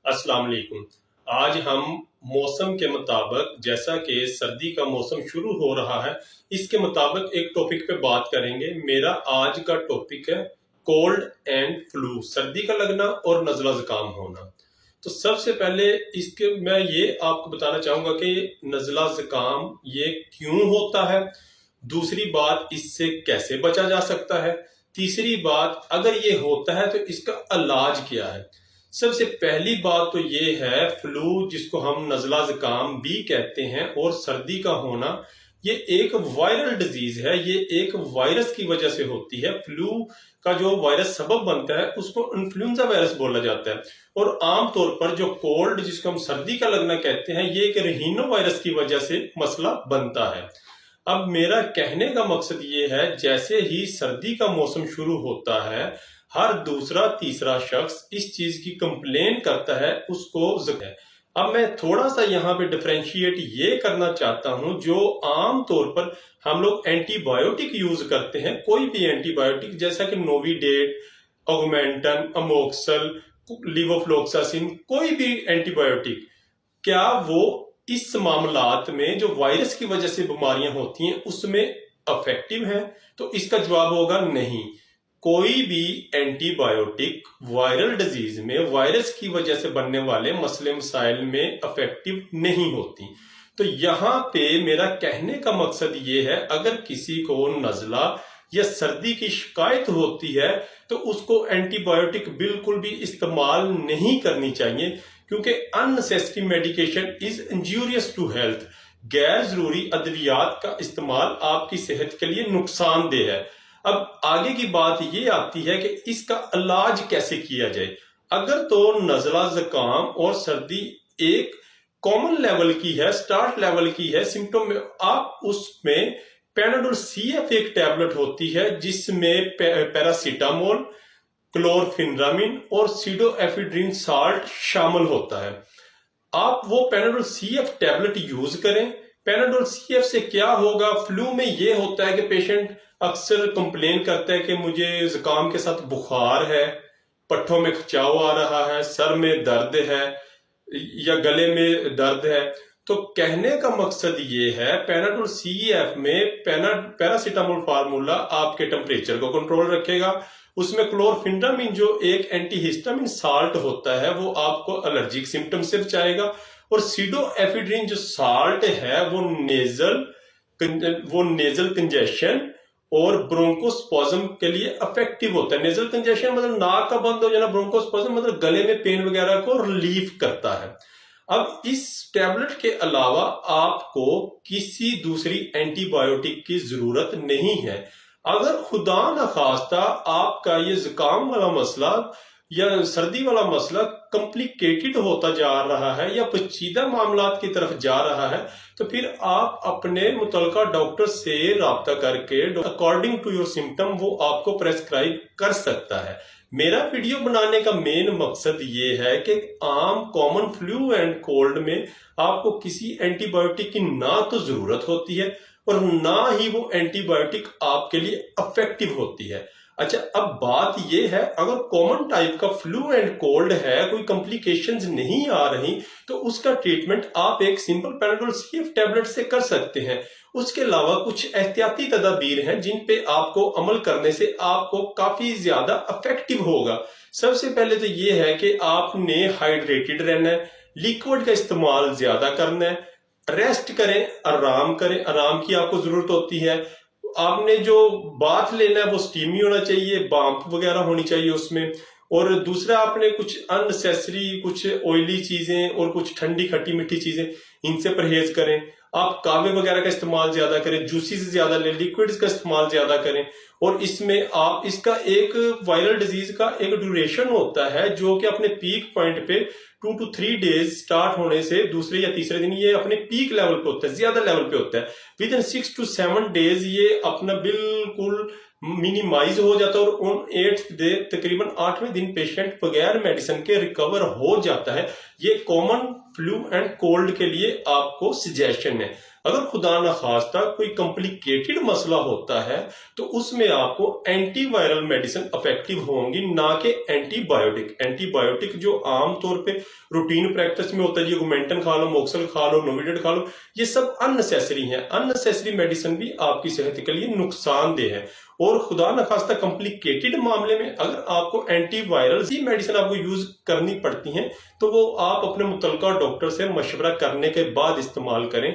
अस्सलाम वालेकुम। आज हम मौसम के मुताबिक, जैसा कि सर्दी का मौसम शुरू हो रहा है, इसके मुताबिक एक टॉपिक पे बात करेंगे। मेरा आज का टॉपिक है कोल्ड एंड फ्लू, सर्दी का लगना और नज़ला ज़ुकाम होना। तो सबसे पहले इसके मैं ये आपको बताना चाहूँगा कि नज़ला ज़ुकाम ये क्यों होता है, दूसरी बात इससे कैसे बचा जा सकता है, तीसरी बात अगर ये होता है तो इसका इलाज क्या है। सबसे पहली बात तो ये है फ्लू, जिसको हम नज़ला ज़ुकाम भी कहते हैं, और सर्दी का होना, ये एक वायरल डिजीज है। ये एक वायरस की वजह से होती है। फ्लू का जो वायरस सबब बनता है उसको इन्फ्लुएंजा वायरस बोला जाता है। और आमतौर पर जो कोल्ड, जिसको हम सर्दी का लगना कहते हैं, ये एक रिहीनो वायरस की वजह से मसला बनता है। अब मेरा कहने का मकसद ये है, जैसे ही सर्दी का मौसम शुरू होता है, हर दूसरा तीसरा शख्स इस चीज की कंप्लेन करता है, उसको है। अब मैं थोड़ा सा यहाँ पे डिफरेंशिएट ये करना चाहता हूँ, जो आम तौर पर हम लोग एंटीबायोटिक यूज करते हैं, कोई भी एंटीबायोटिक जैसा कि नोविडेट, ऑगमेंटन, अमोक्सल, लिवोफ्लोक्सासिन, कोई भी एंटीबायोटिक, क्या वो इस मामलात में जो वायरस की वजह से बीमारियां होती हैं उसमें इफेक्टिव है? तो इसका जवाब होगा नहीं। कोई भी एंटीबायोटिक वायरल डिजीज में वायरस की वजह से बनने वाले मसले मसाइल में इफेक्टिव नहीं होती। तो यहाँ पे मेरा कहने का मकसद ये है, अगर किसी को नज़ला या सर्दी की शिकायत होती है तो उसको एंटीबायोटिक बिल्कुल भी इस्तेमाल नहीं करनी चाहिए, क्योंकि unnecessary medication is injurious to health. गैर जरूरी अद्वियात का इस्तेमाल आपकी सेहत के लिए नुकसानदेह है। अब आगे की बात ये आती है कि इसका इलाज कैसे किया जाए। अगर तो नज़ला ज़ुकाम और सर्दी एक कॉमन लेवल की है, स्टार्ट लेवल की है सिम्टम में, आप उसमें पैनाडोल CF एक टैबलेट होती है जिसमें पैरासीटामोल, क्लोरफिनरामिन और सीडोएफिड्रिन साल्ट शामिल होता है। आप वो पैनाडोल CF टैबलेट यूज करें। पैनाडोल CF से क्या होगा, फ्लू में ये होता है कि पेशेंट अक्सर कंप्लेन करता है कि मुझे जुकाम के साथ बुखार है, पट्टों में खिंचाव आ रहा है, सर में दर्द है या गले में दर्द है। तो कहने का मकसद ये है, पैनाडोल CF में पैरासीटामोल फार्मूला आपके टेम्परेचर को कंट्रोल रखेगा। उसमें क्लोरफिनरामिन जो एक एंटीहिस्टामिन साल्ट होता है वो आपको एलर्जिक सिम्टम से बचाएगा, और सीडोएफिड्रिन जो साल्ट है वो नेजल कंजेशन और ब्रोंकोस्पाज्म के लिए इफेक्टिव होता है। नेजल कंजेशन मतलब नाक का बंद हो जाना, ब्रोंकोस्पाज्म मतलब गले में पेन वगैरह को रिलीफ करता है। अब इस टैबलेट के अलावा आपको किसी दूसरी एंटीबायोटिक की जरूरत नहीं है। अगर खुदा न खास्ता आपका ये जुकाम वाला मसला या सर्दी वाला मसला कॉम्प्लिकेटेड होता जा रहा है या पेचीदा मामलात की तरफ जा रहा है, तो फिर आप अपने मुतलका डॉक्टर से राब्ता करके अकॉर्डिंग टू योर सिम्टम वो आपको प्रेस्क्राइब कर सकता है। मेरा वीडियो बनाने का मेन मकसद ये है कि आम कॉमन फ्लू एंड कोल्ड में आपको किसी एंटीबायोटिक की ना तो जरूरत होती है और ना ही वो एंटीबायोटिक आपके लिए इफेक्टिव होती है। अच्छा, अब बात ये है, अगर कॉमन टाइप का फ्लू एंड कोल्ड है, कोई कॉम्प्लिकेशंस नहीं आ रही, तो उसका ट्रीटमेंट आप एक सिंपल पैनाडोल CF टैबलेट से कर सकते हैं। उसके अलावा कुछ एहतियाती तदाबीर हैं जिन पे आपको अमल करने से आपको काफी ज्यादा इफेक्टिव होगा। सबसे पहले तो ये है कि आपने हाइड्रेटेड रहना है, लिक्विड का इस्तेमाल ज्यादा करना है, रेस्ट करें, आराम करें, आराम की आपको जरूरत होती है। आपने जो बाथ लेना है वो स्टीमी होना चाहिए, बाम्प वगैरह होनी चाहिए उसमें। और दूसरा, आपने कुछ अननेसेसरी, कुछ ऑयली चीजें और कुछ ठंडी खट्टी मीठी चीजें, इनसे परहेज करें। आप कावे वगैरह का इस्तेमाल ज्यादा करें, जूसीज ज्यादा लें, लिक्विड्स का इस्तेमाल ज्यादा करें। और इसमें आप इसका एक वायरल डिजीज का एक ड्यूरेशन होता है जो कि अपने पीक पॉइंट पे 2 to 3 डेज स्टार्ट होने से दूसरे या तीसरे दिन ये अपने पीक लेवल पे होता है, ज्यादा लेवल पे होता है। विद इन 6 to 7 डेज ये अपना बिल्कुल मिनिमाइज हो जाता है और ऑन 8th डे, तकरीबन 8वें दिन, पेशेंट बगैर मेडिसिन के रिकवर हो जाता है। ये कॉमन फ्लू एंड कोल्ड के लिए आपको सजेशन है। अगर खुदा न खास्ता कोई कॉम्प्लिकेटेड मसला होता है तो उसमें आपको एंटीवायरल मेडिसिन इफेक्टिव होंगी, ना कि एंटीबायोटिक। एंटीबायोटिक जो आम तौर पे रूटीन प्रैक्टिस में होता है, ऑगमेंटन खा लो, मोक्सल खा लो, नोविडेट खा लो, ये सब अननेसेसरी है। अननेसेसरी मेडिसिन भी आपकी सेहत के लिए नुकसानदेह है। और खुदा न खास्ता कॉम्प्लिकेटेड मामले में अगर आपको एंटीवायरल ही मेडिसिन आपको यूज करनी पड़ती हैं तो वो आप अपने मुतल्लिका डॉक्टर से मशवरा करने के बाद इस्तेमाल करें।